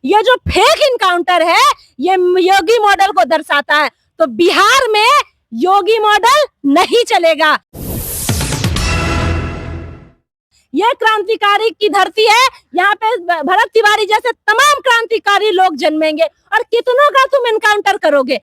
ये जो fake encounter है ये योगी मॉडल को दर्शाता है। तो बिहार में योगी मॉडल नहीं चलेगा। ये क्रांतिकारी की धरती है, यहाँ पे भरत तिवारी जैसे तमाम क्रांतिकारी लोग जन्मेंगे और कितनों का तुम इनकाउंटर करोगे।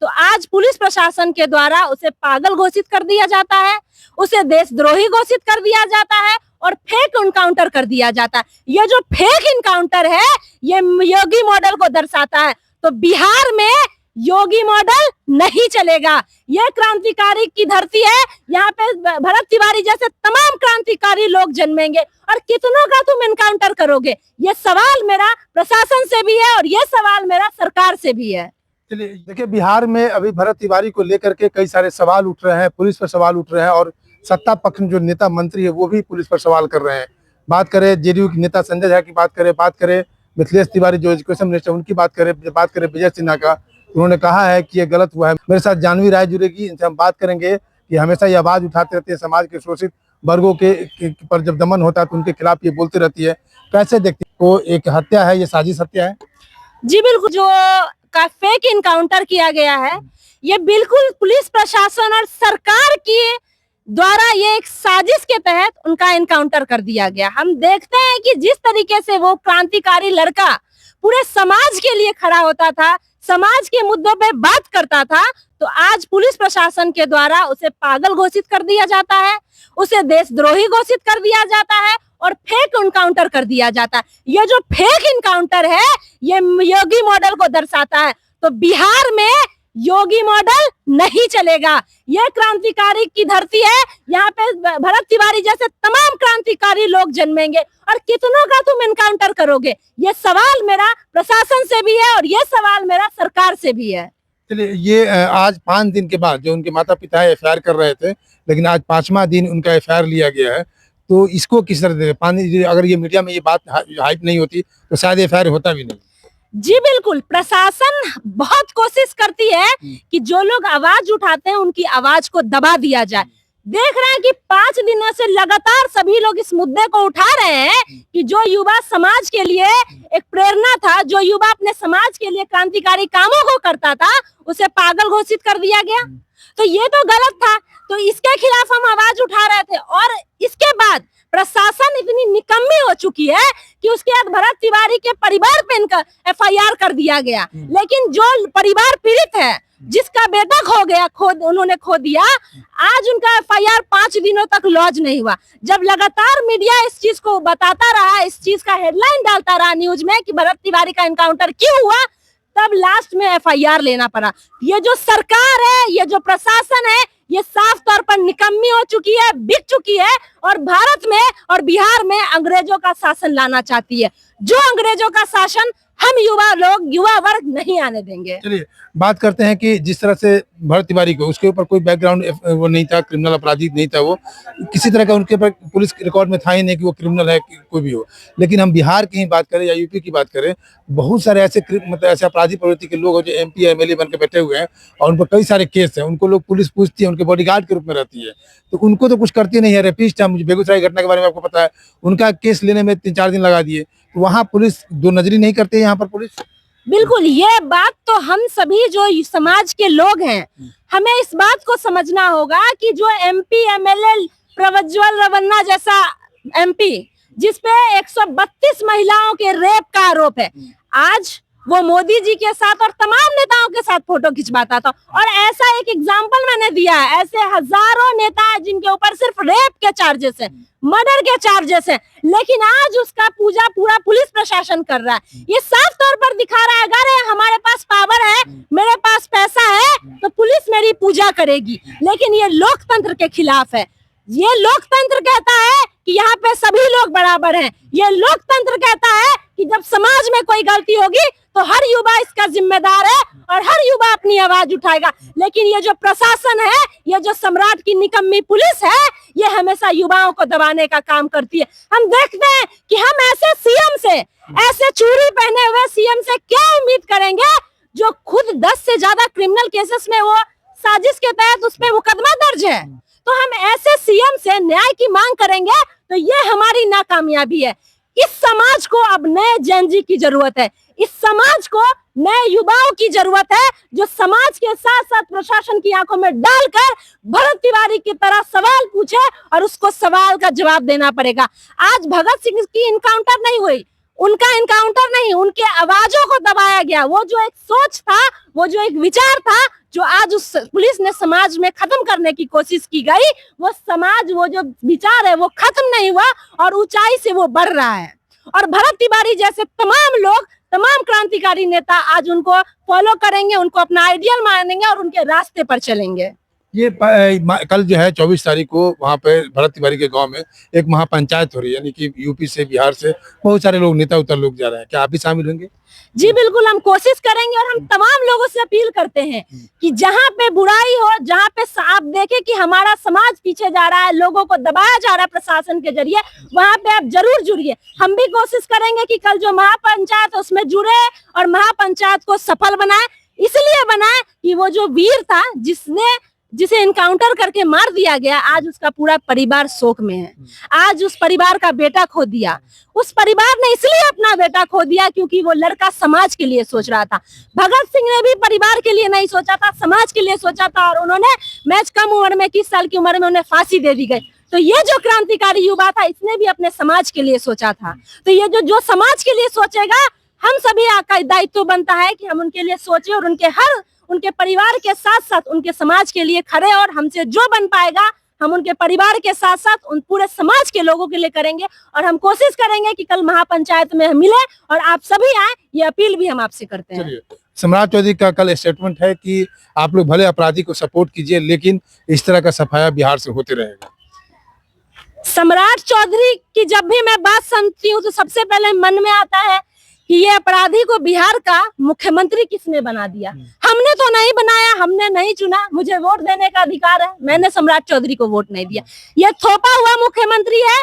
तो आज पुलिस प्रशासन के द्वारा उसे पागल घोषित कर दिया जाता है, उसे देशद्रोही घोषित कर दिया जाता है और फेक इनकाउंटर कर दिया जाता है। ये जो फेक इनकाउंटर है ये योगी मॉडल को दर्शाता है। तो बिहार में योगी मॉडल नहीं चलेगा। ये क्रांतिकारी की धरती है, यहाँ पे भरत तिवारी जैसे तमाम क्रांतिकारी लोग जन्मेंगे और कितनों का तुम इनकाउंटर करोगे। ये सवाल मेरा प्रशासन से भी है और ये सवाल मेरा सरकार से भी है। चलिए देखिए, बिहार में अभी भरत तिवारी को लेकर के कई सारे सवाल उठ रहे हैं, पुलिस पर सवाल उठ रहे हैं और सत्ता पक्ष में जो नेता मंत्री है वो भी पुलिस पर सवाल कर रहे हैं। बात करें जेडीयू के नेता संजय झा की, बात करें मिथिलेश तिवारी जो एजुकेशन मिनिस्टर उनकी बात करें विजय सिन्हा का, उन्होंने कहा है कि ये गलत हुआ है। मेरे साथ जानवी राय जुड़ेगी, इनसे हम बात करेंगे कि हमेशा ये आवाज उठाते रहते हैं समाज के शोषित वर्गों के पर जब दमन होता है तो उनके खिलाफ ये बोलती रहती है। कैसे देखते हैं वो एक हत्या है, ये साजिश हत्या है? जी बिल्कुल, जो का फेक इनकाउंटर किया गया है ये बिल्कुल पुलिस प्रशासन और सरकार की द्वारा ये एक साजिश के तहत उनका इनकाउंटर कर दिया गया। हम देखते हैं कि जिस तरीके से वो क्रांतिकारी लड़का पूरे समाज के लिए खड़ा होता था, समाज के मुद्दों पे बात करता था, तो आज पुलिस प्रशासन के द्वारा उसे पागल घोषित कर दिया जाता है, उसे देशद्रोही घोषित कर दिया जाता है और फेक इनकाउंटर कर दिया जाता है। ये जो फेक इनकाउंटर है ये योगी मॉडल को दर्शाता है। तो बिहार में योगी मॉडल नहीं चलेगा। ये क्रांतिकारी की धरती है, यहाँ पे भरत तिवारी जैसे तमाम क्रांतिकारी लोग जन्मेंगे और कितनों का तुम इनकाउंटर करोगे। ये सवाल मेरा प्रशासन से भी है और ये सवाल मेरा सरकार से भी है। चलिए, ये आज 5 दिन के बाद जो उनके माता पिता एफआईआर कर रहे थे, लेकिन आज 5वां दिन उनका एफआईआर लिया गया है, तो इसको किस तरह दे? अगर ये मीडिया में ये बात हाइप नहीं होती तो शायद एफआईआर होता भी नहीं। जी बिल्कुल, प्रशासन बहुत कोशिश करती है कि जो लोग आवाज उठाते हैं उनकी आवाज को दबा दिया जाए। देख रहे हैं कि 5 दिनों से लगातार सभी लोग इस मुद्दे को उठा रहे हैं कि जो युवा समाज के लिए एक प्रेरणा था, जो युवा अपने समाज के लिए क्रांतिकारी कामों को करता था, उसे पागल घोषित कर दिया गया। तो ये तो गलत था, तो इसके खिलाफ हम आवाज उठा रहे थे। और इसके बाद प्रशासन इतनी निकम्मी हो चुकी है कि उसके बाद भरत तिवारी के परिवार पे इनका एफआईआर कर दिया गया। लेकिन जो परिवार पीड़ित है, जिसका बेटा खो गया, उन्होंने खो दिया, आज उनका एफआईआर 5 दिनों तक लॉन्च नहीं हुआ। जब लगातार मीडिया इस चीज को बताता रहा, इस चीज का हेडलाइन डालता रहा न्यूज में कि भरत तिवारी का इनकाउंटर क्यों हुआ, तब लास्ट में एफआईआर लेना पड़ा। ये जो सरकार है, ये जो प्रशासन है, ये साफ तौर पर निकम्मी हो चुकी है, बिक चुकी है और भारत में और बिहार में अंग्रेजों का शासन लाना चाहती है। जो अंग्रेजों का शासन हम युवा वर्ग नहीं आने देंगे। चलिए बात करते हैं कि जिस तरह से भरत तिवारी को, उसके ऊपर कोई बैकग्राउंड वो नहीं था, क्रिमिनल अपराधी नहीं था, वो किसी तरह का उनके ऊपर पुलिस रिकॉर्ड में था ही नहीं कि वो क्रिमिनल है कोई भी हो। लेकिन हम बिहार की ही बात करें या यूपी की बात करें, बहुत सारे ऐसे ऐसे अपराधी प्रवृत्ति के लोग जो MP MLA बन के बैठे हुए हैं और उन पर कई सारे केस हैं, उनको लोग पुलिस पूछती है, उनके बॉडीगार्ड के रूप में रहती है, तो उनको तो कुछ करती नहीं है। रेपिस्ट है, मुझे बेगूसराय घटना के बारे में आपको पता है, उनका केस लेने में 3-4 दिन लगा दिए। तो वहाँ पुलिस दो नजरी नहीं करती है यहाँ पर पुलिस। बिल्कुल, ये बात तो हम सभी जो समाज के लोग हैं, हमें इस बात को समझना होगा कि जो MP MLA प्रज्वल रेवन्ना जैसा MP, जिसपे 132 महिलाओं के रेप का आरोप है, आज वो मोदी जी के साथ और तमाम नेताओं के साथ फोटो खिंचवाता था। और ऐसा एक एग्जाम्पल मैंने दिया है, ऐसे हजारों नेता हैं जिनके ऊपर सिर्फ रेप के चार्जेस हैं, मर्डर के चार्जेस हैं, लेकिन आज उसका पूजा पूरा पुलिस प्रशासन कर रहा है। ये साफ तौर पर दिखा रहा है, अगर हमारे पास पावर है, मेरे पास पैसा है, तो पुलिस मेरी पूजा करेगी। लेकिन ये लोकतंत्र के खिलाफ है। ये लोकतंत्र कहता है कि यहाँ पे सभी लोग बराबर हैं। ये लोकतंत्र कहता है कि जब समाज में कोई गलती होगी तो हर युवा इसका जिम्मेदार है और हर युवा अपनी आवाज उठाएगा। लेकिन ये जो प्रशासन है, ये जो सम्राट की निकम्मी पुलिस है, ये हमेशा युवाओं को दबाने का काम करती है। हम देखते हैं कि हम ऐसे सीएम से, ऐसे चूड़ी पहने हुए सीएम से क्या उम्मीद करेंगे जो खुद 10 से ज्यादा क्रिमिनल केसेस में वो साजिश के तहत उस पर मुकदमा दर्ज है। तो हम ऐसे सीएम से न्याय की मांग करेंगे तो ये हमारी नाकामयाबी है। इस समाज को अब नए जेन जी की जरूरत है। इस समाज को नए युवाओं की जरूरत है जो समाज के साथ साथ प्रशासन की आंखों में डालकर भरत तिवारी की तरह सवाल पूछे और उसको सवाल का जवाब देना पड़ेगा। आज भगत सिंह की इनकाउंटर नहीं हुई, उनका इनकाउंटर नहीं, उनके आवाजों को दबाया गया। वो जो एक सोच था, वो जो एक विचार था, जो आज उस पुलिस ने समाज में खत्म करने की कोशिश की गई, वो समाज, वो जो विचार है वो खत्म नहीं हुआ और ऊंचाई से वो बढ़ रहा है। और भरत तिवारी जैसे तमाम लोग, तमाम क्रांतिकारी नेता आज उनको फॉलो करेंगे, उनको अपना आइडियल मानेंगे और उनके रास्ते पर चलेंगे। ये कल जो है 24 तारीख को वहाँ पे भरत तिवारी के गांव में एक महापंचायत हो रही है, यानी कि यूपी से, बिहार से बहुत सारे लोग, नेता उतर लोग जा रहे हैं। क्या आप भी शामिल होंगे? जी बिल्कुल, हम कोशिश करेंगे और हम तमाम लोगों से अपील करते हैं कि जहाँ पे बुराई हो, जहाँ पे आप देखें कि हमारा समाज पीछे जा रहा है, लोगों को दबाया जा रहा है प्रशासन के जरिए, वहाँ पे आप जरूर जुड़िए। हम भी कोशिश करेंगे कि कल जो महापंचायत है उसमें जुड़े और महापंचायत को सफल बनाए। इसलिए बनाए कि वो जो वीर था, जिसे इनकाउंटर करके मार दिया गया, आज उसका पूरा परिवार शोक में है। आज उस परिवार का बेटा खो दिया। उस परिवार ने इसलिए अपना बेटा खो दिया क्योंकि वो लड़का समाज के लिए सोच रहा था। भगत सिंह ने भी परिवार के लिए नहीं सोचा था, समाज के लिए सोचा था और उन्होंने मैच कम उम्र में, 21 साल की उम्र में उन्हें फांसी दे दी गई। तो ये जो क्रांतिकारी युवा था, इसने भी अपने समाज के लिए सोचा था। तो ये जो समाज के लिए सोचेगा, हम सभी का दायित्व बनता है कि हम उनके लिए सोचे और उनके परिवार के साथ साथ उनके समाज के लिए खड़े, और हमसे जो बन पाएगा हम उनके परिवार के साथ साथ उन पूरे समाज के लोगों के लिए करेंगे। और हम कोशिश करेंगे कि कल महापंचायत में हम मिले और आप सभी आए, ये अपील भी हम आपसे करते हैं। सम्राट चौधरी का कल स्टेटमेंट है कि आप लोग भले अपराधी को सपोर्ट कीजिए, लेकिन इस तरह का सफाया बिहार से होते रहेगा। सम्राट चौधरी की जब भी मैं बात सुनती हूँ तो सबसे पहले मन में आता है कि ये अपराधी को बिहार का मुख्यमंत्री किसने बना दिया। हमने तो नहीं बनाया, हमने नहीं चुना, मुझे वोट देने का अधिकार है, मैंने सम्राट चौधरी को वोट नहीं दिया। ये थोपा हुआ मुख्यमंत्री है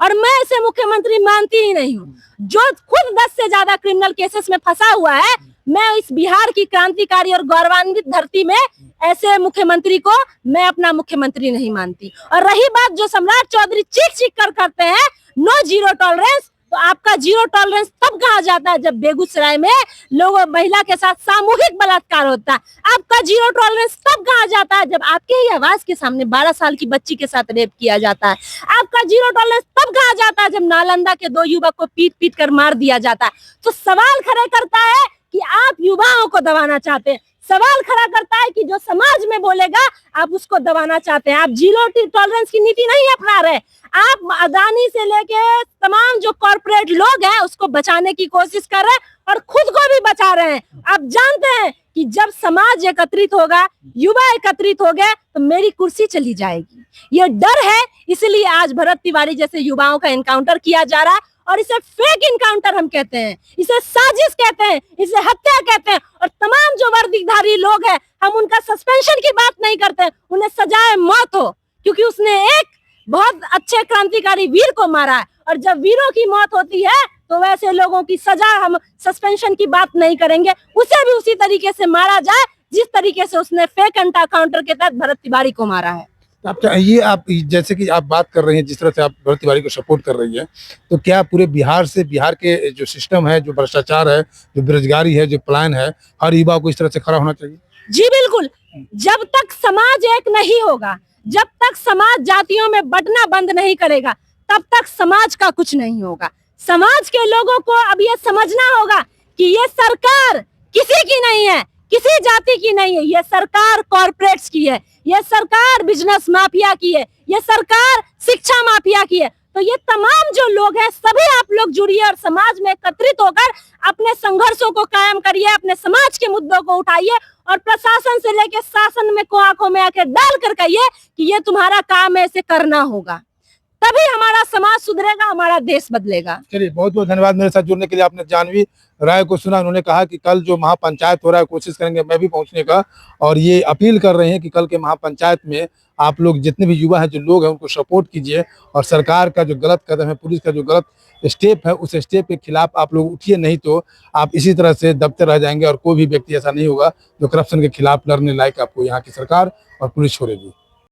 और मैं इसे मुख्यमंत्री मानती ही नहीं हूँ। जो खुद 10 से ज्यादा क्रिमिनल केसेस में फंसा हुआ है, मैं इस बिहार की क्रांतिकारी और गौरवान्वित धरती में ऐसे मुख्यमंत्री को मैं अपना मुख्यमंत्री नहीं मानती। और रही बात जो सम्राट चौधरी चीख कर करते हैं, नो जीरो टॉलरेंस, तो आपका जीरो टॉलरेंस तब कहा जाता है जब बेगूसराय में लोगों, महिला के साथ सामूहिक बलात्कार होता है। आपका जीरो टॉलरेंस तब कहा जाता है जब आपके ही आवाज के सामने 12 साल की बच्ची के साथ रेप किया जाता है। आपका जीरो टॉलरेंस तब कहा जाता है जब नालंदा के 2 युवक को पीट कर मार दिया जाता है। तो सवाल खड़ा करता है कि आप युवाओं को दबाना चाहते हैं, सवाल खड़ा करता है कि जो समाज में बोलेगा आप उसको दबाना चाहते हैं। आप जीरो टॉलरेंस की नीति नहीं अपना रहे, आप अदानी से लेके तमाम जो कॉर्पोरेट लोग हैं उसको बचाने की कोशिश कर रहे हैं और खुद को भी बचा रहे हैं। आप जानते हैं कि जब समाज एकत्रित होगा, युवा एकत्रित हो गए, तो मेरी कुर्सी चली जाएगी। ये डर है, इसलिए आज भरत तिवारी जैसे युवाओं का एनकाउंटर किया जा रहा है और इसे फेक इनकाउंटर हम कहते हैं, इसे साजिश कहते हैं, इसे हत्या कहते हैं। और तमाम जो वर्दीधारी लोग हैं, हम उनका सस्पेंशन की बात नहीं करते, उन्हें सजाए मौत हो, क्योंकि उसने एक बहुत अच्छे क्रांतिकारी वीर को मारा है। और जब वीरों की मौत होती है तो वैसे लोगों की सजा, हम सस्पेंशन की बात नहीं करेंगे, उसे भी उसी तरीके से मारा जाए जिस तरीके से उसने फेक एनकाउंटर के तहत भरत तिवारी को मारा है। आप जैसे कि आप बात कर रही हैं, जिस तरह से आप भरत तिवारी को सपोर्ट कर रही है, तो क्या पूरे बिहार से, बिहार के जो सिस्टम है, जो भ्रष्टाचार है, जो बेरोजगारी है, जो प्लान है, हर युवा को इस तरह से खड़ा होना चाहिए? जी बिल्कुल, जब तक समाज एक नहीं होगा, जब तक समाज जातियों में बंटना बंद नहीं करेगा, तब तक समाज का कुछ नहीं होगा। समाज के लोगों को अब ये समझना होगा कि ये सरकार किसी की नहीं है, किसी जाति की नहीं है, ये सरकार कॉर्पोरेट्स की है, ये सरकार बिजनेस माफिया की है, ये सरकार शिक्षा माफिया की है। तो ये तमाम जो लोग हैं, सभी आप लोग जुड़िए और समाज में एकत्रित होकर अपने संघर्षों को कायम करिए, अपने समाज के मुद्दों को उठाइए और प्रशासन से लेकर शासन में को आंखों में आके डाल कर कहिए कि ये तुम्हारा काम है, इसे करना होगा, तभी हमारा समाज सुधरेगा, हमारा देश बदलेगा। चलिए, बहुत बहुत धन्यवाद मेरे साथ जुड़ने के लिए। आपने जानवी राय को सुना, उन्होंने कहा कि कल जो महापंचायत हो रहा है, कोशिश करेंगे मैं भी पहुंचने का, और ये अपील कर रहे हैं कि कल के महापंचायत में आप लोग जितने भी युवा हैं, जो लोग हैं, उनको सपोर्ट कीजिए और सरकार का जो गलत कदम है, पुलिस का जो गलत स्टेप है, उस स्टेप के खिलाफ आप लोग उठिए, नहीं तो आप इसी तरह से दबते रह जाएंगे और कोई भी व्यक्ति ऐसा नहीं होगा जो करप्शन के खिलाफ लड़ने लायक आपको यहाँ की सरकार और पुलिस छोड़ेगी।